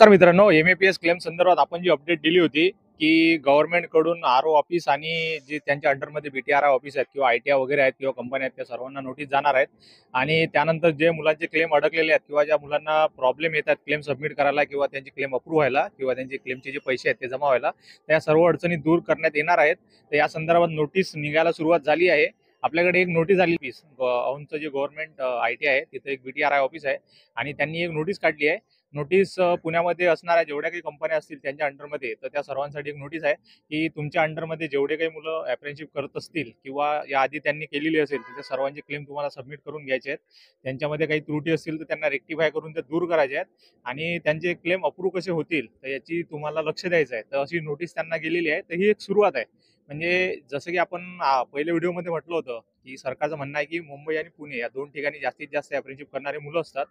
नमस्कार मित्रांनो, एमएपीएस क्लेम संदर्भात आपण जी अपडेट दिली होती की गव्हर्नमेंट कडून आरओ ऑफिस आणि जे त्यांच्या अंडरमध्ये बीटीआरआय ऑफिस आहेत किंवा आयटीआय वगैरे आहेत किंवा कंपन्या आहेत त्या सर्वांना नोटीस जाणार आहेत आणि त्यानंतर जे मुलांचे क्लेम अडकलेले आहेत किंवा ज्या मुलांना प्रॉब्लेम येतात क्लेम सबमिट करायला किंवा त्यांची क्लेम अप्रूव्ह व्हायला किंवा त्यांचे क्लेमचे जे पैसे आहेत ते जमा व्हायला, त्या सर्व अडचणी दूर करण्यात येणार आहेत. तर या संदर्भात नोटीस निघायला सुरुवात झाली आहे. आपल्याकडे एक नोटीस आली औंधचं जे गव्हर्नमेंट आयटीआय आहे तिथे एक बीटीआरआय ऑफिस आहे आणि त्यांनी एक नोटीस काढली आहे. नोटीस पुण्यामध्ये असणाऱ्या जेवढ्या काही कंपन्या असतील त्यांच्या अंडरमध्ये, तर त्या सर्वांसाठी एक नोटीस आहे की तुमच्या अंडरमध्ये जेवढे काही मुलं अप्रेंटिसशिप करत असतील किंवा याआधी त्यांनी केलेली असेल त्या सर्वांचे क्लेम तुम्हाला सबमिट करून घ्यायचे आहेत. त्यांच्यामध्ये काही त्रुटी असतील तर त्यांना रेक्टिफाय करून ते दूर करायचे आहेत आणि त्यांचे क्लेम अप्रूव्ह कसे होतील तर याची तुम्हाला लक्ष द्यायचं आहे. तर अशी नोटीस त्यांना गेलेली आहे. तर ही एक सुरुवात आहे. म्हणजे जसं की आपण पहिल्या व्हिडिओमध्ये म्हटलं होतं की सरकारचं म्हणणं आहे की मुंबई आणि पुणे या दोन ठिकाणी जास्तीत जास्त अप्रेंटिसशिप करणारे मुलं असतात.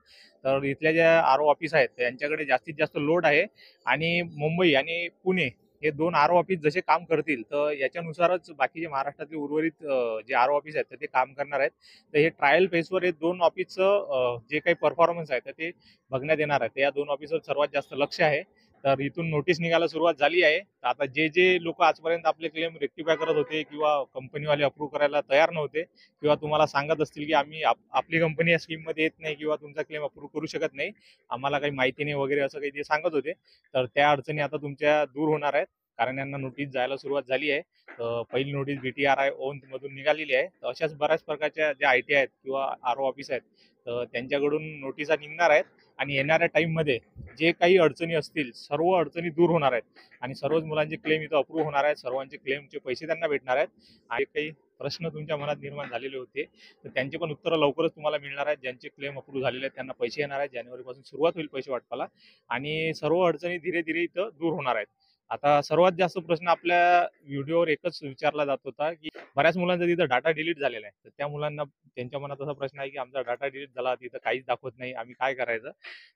तर इथल्या ज्या आरओ ऑफिस आहेत त्यांच्याकडे जास्तीत जास्त लोड आहे आणि मुंबई आणि पुणे हे दोन आरओ ऑफिस जसे काम करतील तर याच्यानुसारच बाकीचे महाराष्ट्रातले उर्वरित जे आरओ ऑफिस आहेत तर ते काम करणार आहेत. तर हे ट्रायल फेजवर हे दोन ऑफिसचं जे काही परफॉर्मन्स आहे तर ते बघण्यात येणार आहे. तर या दोन ऑफिसवर सर्वात जास्त लक्ष आहे. तर इथून नोटीस निघायला सुरुवात झाली आहे. आता जे जे लोक आजपर्यंत आपले क्लेम रेक्टिफाय करत होते किंवा कंपनीवाले अप्रूव्ह करायला तयार नव्हते किंवा तुम्हाला सांगत असतील की आम्ही आपली कंपनी या स्कीममध्ये येत नाही किंवा तुमचा क्लेम अप्रूव्ह करू शकत नाही, आम्हाला काही माहिती नाही वगैरे असं काही ते सांगत होते, तर त्या अडचणी आता तुमच्या दूर होणार आहेत. कारण यांना नोटीस जायला सुरुवात झाली आहे. तर पहिली नोटीस बीटीआरआय औंध मधून निघालेली आहे. तर अशाच बऱ्याच प्रकारच्या ज्या आयटी आहेत किंवा आरओ ऑफिस आहेत तर त्यांच्याकडून नोटिसा निघणार आहेत आणि येणाऱ्या टाइममध्ये जे काही अडचणी असतील सर्व अडचणी दूर होणार आहेत आणि सर्वच मुलांचे क्लेम इथं अप्रूव्ह होणार आहेत. सर्वांचे क्लेमचे पैसे त्यांना भेटणार आहेत. आणि काही प्रश्न तुमच्या मनात निर्माण झालेले होते तर त्यांचे पण उत्तरं लवकरच तुम्हाला मिळणार आहेत. ज्यांचे क्लेम अप्रूव्ह झालेले आहेत त्यांना पैसे येणार आहेत. जानेवारीपासून सुरुवात होईल पैसे वाटपाला आणि सर्व अडचणी धीरे धीरे इथं दूर होणार आहेत. आता सर्वात जास्त प्रश्न आपल्या व्हिडिओवर एकच विचारला जात होता की बऱ्याच मुलांचा तिथं डाटा डिलीट झालेला आहे. तर त्या मुलांना त्यांच्या मनात असा प्रश्न आहे की आमचा डाटा डिलीट झाला, तिथं काहीच दाखवत नाही, आम्ही काय करायचं.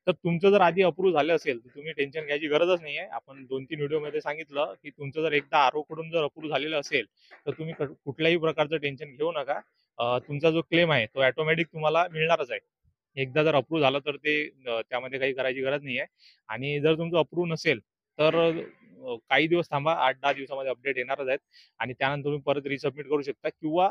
तर तुमचं जर आधी अप्रूव्ह झालं असेल तर तुम्ही टेन्शन घ्यायची गरजच नाही आहे. आपण 2-3 व्हिडिओमध्ये सांगितलं की तुमचं जर एकदा आरओ कडून जर अप्रूव्ह झालेलं असेल तर तुम्ही कुठल्याही प्रकारचं टेन्शन घेऊ नका. तुमचा जो क्लेम आहे तो ऑटोमॅटिक तुम्हाला मिळणारच आहे. एकदा जर अप्रूव्ह झालं तर ते त्यामध्ये काही करायची गरज नाही आहे. आणि जर तुमचं अप्रूव्ह नसेल तर काही दिवस थांबा, 8-10 दिवसामध्ये अपडेट येणारच आहेत आणि त्यानंतर तुम्ही परत रिसबमिट करू शकता किंवा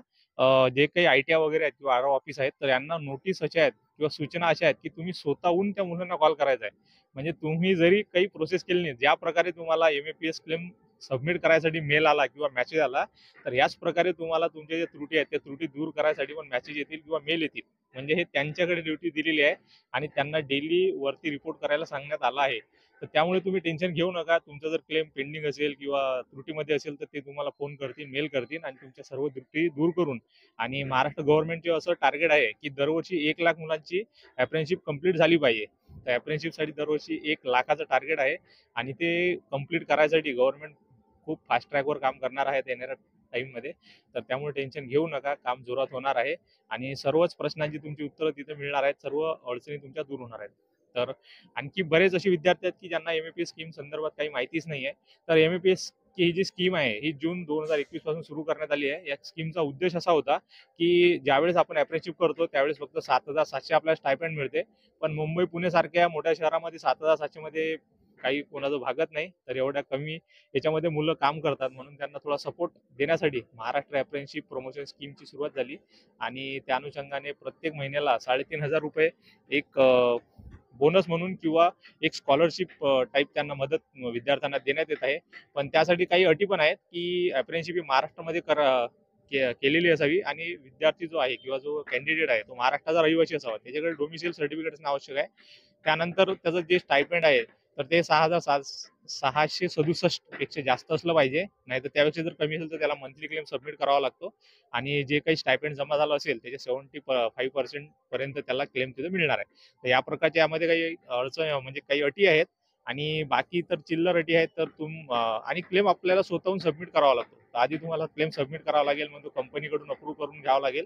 जे काही आयटीआय वगैरे आहेत किंवा आरओ ऑफिस आहेत तर यांना नोटीस अशा आहेत किंवा सूचना अशा आहेत की तुम्ही स्वतःहून त्या मुलांना कॉल करायचा आहे. म्हणजे तुम्ही जरी काही प्रोसेस केली नाही, ज्या प्रकारे तुम्हाला एमएपीएस क्लेम सबमिट करायसाठी मेल आला किंवा मेसेज आला तर याच प्रकारे तुम्हाला तुमच्या ज्या त्रुटी आहेत त्या त्रुटी दूर करायसाठी पण मेसेज येतील किंवा मेल येतील. म्हणजे हे त्यांच्याकडे ड्युटी दिलेली आहे आणि त्यांना डेली वरती रिपोर्ट करायला सांगण्यात आला आहे. तर त्यामुळे तुम्ही टेन्शन घेऊ नका. तुमचा जर क्लेम पेंडिंग असेल किंवा त्रुटीमध्ये असेल तर ते तुम्हाला फोन करतील, मेल करतील आणि तुमच्या सर्व त्रुटी दूर करून आणि महाराष्ट्र गव्हर्नमेंटचे असं टार्गेट आहे की दरवर्षी 1 लाख मुलांची अप्रेंटिसशिप कंप्लीट झाली पाहिजे. तर अप्रेंटिसशिपसाठी दरवर्षी 1 लाखाचं टार्गेट आहे आणि ते कंप्लीट करायसाठी गव्हर्नमेंट खूप फास्ट ट्रॅकवर काम करणार आहे येणाऱ्या टाईममध्ये. तर त्यामुळे टेन्शन घेऊ नका, काम जोरात होणार आहे आणि सर्वच प्रश्नांची तुमची उत्तरं तिथे मिळणार आहेत. सर्व अडचणी तुमच्या दूर होणार आहेत. तर आणखी बरेच असे विद्यार्थी आहेत की ज्यांना एमएपीएस स्कीम संदर्भात काही माहितीच नाही आहे. तर एमएपीएस ही जी स्कीम आहे ही जून 2021 पासून सुरू करण्यात आली आहे. या स्कीमचा उद्देश असा होता की ज्यावेळेस आपण अप्रेंटिसशिप करतो त्यावेळेस फक्त 7,700 आपल्याला स्टायपेंड मिळते. पण मुंबई पुणे सारख्या मोठ्या शहरामध्ये 7,700 मध्ये काही कोणाचं भागत नाही. तर एवढ्या कमी याच्यामध्ये मुलं काम करतात म्हणून त्यांना थोडा सपोर्ट देण्यासाठी महाराष्ट्र अप्रेंटिसशिप प्रमोशन स्कीमची सुरुवात झाली आणि त्या अनुषंगाने प्रत्येक महिन्याला 3,500 रुपये एक बोनस म्हणून किंवा एक स्कॉलरशिप टाईप त्यांना मदत विद्यार्थ्यांना देण्यात येत आहे. पण त्यासाठी काही अटी पण आहेत की अप्रेंटिसशिप ही महाराष्ट्रामध्ये केलेली असावी आणि विद्यार्थी जो आहे किंवा जो कॅन्डिडेट आहे तो महाराष्ट्राचा रहिवासी असावा. त्याच्याकडे डोमिसाईल सर्टिफिकेट असणं आवश्यक आहे. त्यानंतर त्याचं जे स्टायपेंड आहे तर ते 6,667 पेक्षा जास्त असलं पाहिजे. नाहीतर त्यापेक्षा जर कमी असेल तर त्याला मंथली क्लेम सबमिट करावा लागतो आणि जे काही स्टायपेंड जमा झालं असेल त्याचे 75% पर्यंत त्याला क्लेम तिथे मिळणार आहे. तर या प्रकारच्या यामध्ये काही अडचण म्हणजे काही अटी आहेत आणि बाकी तर चिल्लर अटी आहेत. तर आणि क्लेम आपल्याला स्वतःहून सबमिट करावा लागतो. तर आधी तुम्हाला क्लेम सबमिट करावा लागेल, मग तो कंपनीकडून अप्रूव्ह करून घ्यावा लागेल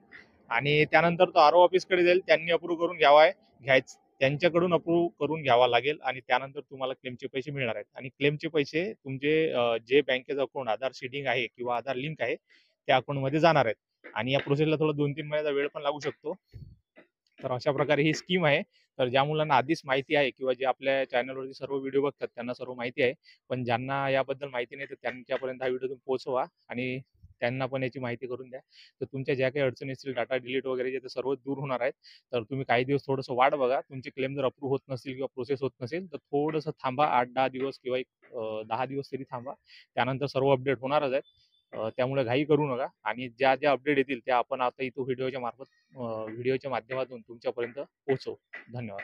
आणि त्यानंतर तो आरओ ऑफिसकडे जाईल, त्यांनी अप्रूव्ह करून घ्यायचं त्यांच्याकडून अप्रूव्ह करून घ्यावा लागेल आणि त्यानंतर तुम्हाला क्लेमचे पैसे मिळणार आहेत. आणि क्लेमचे पैसे तुमचे जे बँकेचं अकाउंट आधार सीडिंग आहे किंवा आधार लिंक आहे त्या अकाउंटमध्ये जाणार आहेत आणि या प्रोसेसला थोडा 2-3 महिन्याचा वेळ पण लागू शकतो. तर अशा प्रकारे ही स्कीम आहे. तर ज्या मुलांना आधीच माहिती आहे किंवा जे आपल्या चॅनलवरती सर्व व्हिडिओ बघतात त्यांना सर्व माहिती आहे. पण ज्यांना याबद्दल माहिती नाही तर त्यांच्यापर्यंत हा व्हिडिओ तुम्ही पोहोचवा आणि त्यांना पण याची माहिती करून द्या. तर तुमच्या ज्या काही अडचणी असतील डाटा डिलीट वगैरे ते सर्व दूर होणार आहेत. तर तुम्ही काही दिवस थोडंसं वाट बघा. तुमची क्लेम जर अप्रूव्ह होत नसेल किंवा प्रोसेस होत नसेल तर थोडंसं थांबा 8-10 दिवस किंवा 10 दिवस तरी थांबा. त्यानंतर सर्व अपडेट होणारच आहेत. त्यामुळे घाई करू नका आणि ज्या अपडेट येतील त्या आपण आता इथं व्हिडिओच्या माध्यमातून तुमच्यापर्यंत पोहोचवू. धन्यवाद.